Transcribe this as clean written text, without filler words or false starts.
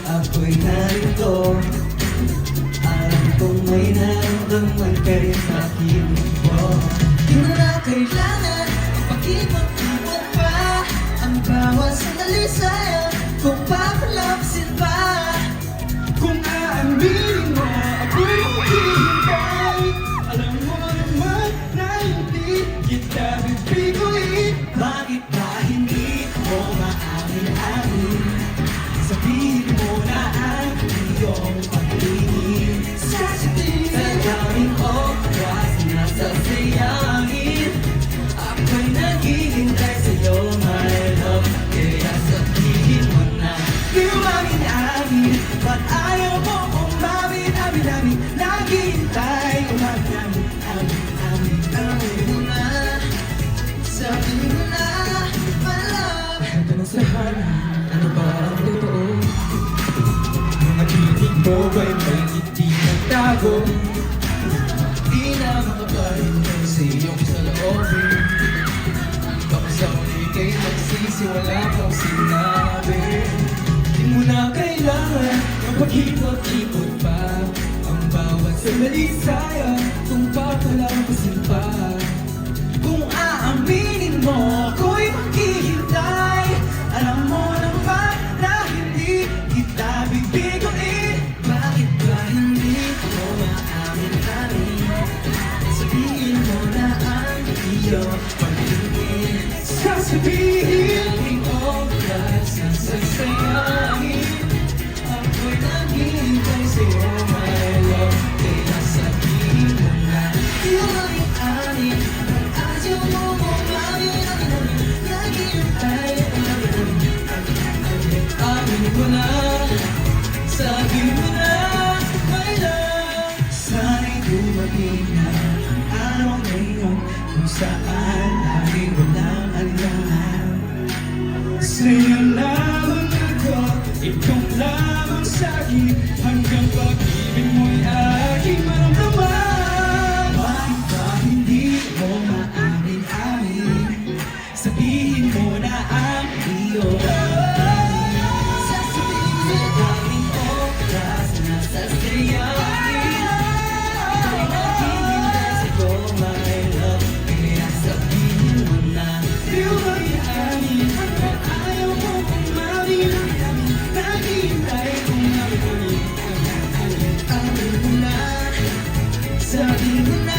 ako'y narito. Alam kong may nararamdaman ka rin sa akin. Di mo na kailangan ipag-ibot-ibot pa ang bawat sandali sa'yo kung papalapsin pa. Kung aaminin mo, ako'y maghihintay. Alam mo naman na hindi kita bibiguin. Bakit ba hindi mo maamin-amin? Sabihin mo na ang iyong pag-ibig. Sasabihin Sa daming oras na sasayangin, ako'y naghihintay sa'yo, my love. Kaya sabihin mo na di mo amin-amin. Ba't ayaw mo umamin-amin-amin? Naghihintay, umamin-amin-amin. Amin mo na, sabihin mo na, my love. tanong sa hana, ano ba ang totoo? Mga titig mo ba'y may ngiti nagtago? Di na makapahinga sa iyong saloobin. Baka sa uli kay magsisi, wala kang sinabi. Di mo na kailangan magpag-ipot-ipot pa ang bawat sandali sa'yo kung papalampasin pa. Kung aaminin mo, ako'y maghihintay. Alam mo naman na hindi kita bibiguin. Bakit ba hindi mo maamin-amin? Sabihin mo na ang iyong pag-ibig. Sasabihin Daming oras na sasayangin, ako'y naghihintay sa'yo, my love. Kaya sabihin mo na iyong amin-amin. At ayaw mo umamin-amin. Naghihintay, umamin-amin. Amin mo na, sabihin mo na, my love. Sana'y dumating na ang araw ngayon kung saan lagi walang alinlangan. sa'yo lamang ako, ikaw lamang sa'kin, hanggang pag-ibig mo'y aking maramdaman. Bakit ba hindi mo maamin-amin? Sabihin mo na ang iyong sasabihin sa daming oras na sasayangin. Ako'y naghihintay sa'yo, my love. Kaya sabihin mo na Di mo maaamin, hanggang ayaw mo umamin-amin. Naghihintay kung amin-amin. amin mo na, sabihin mo na.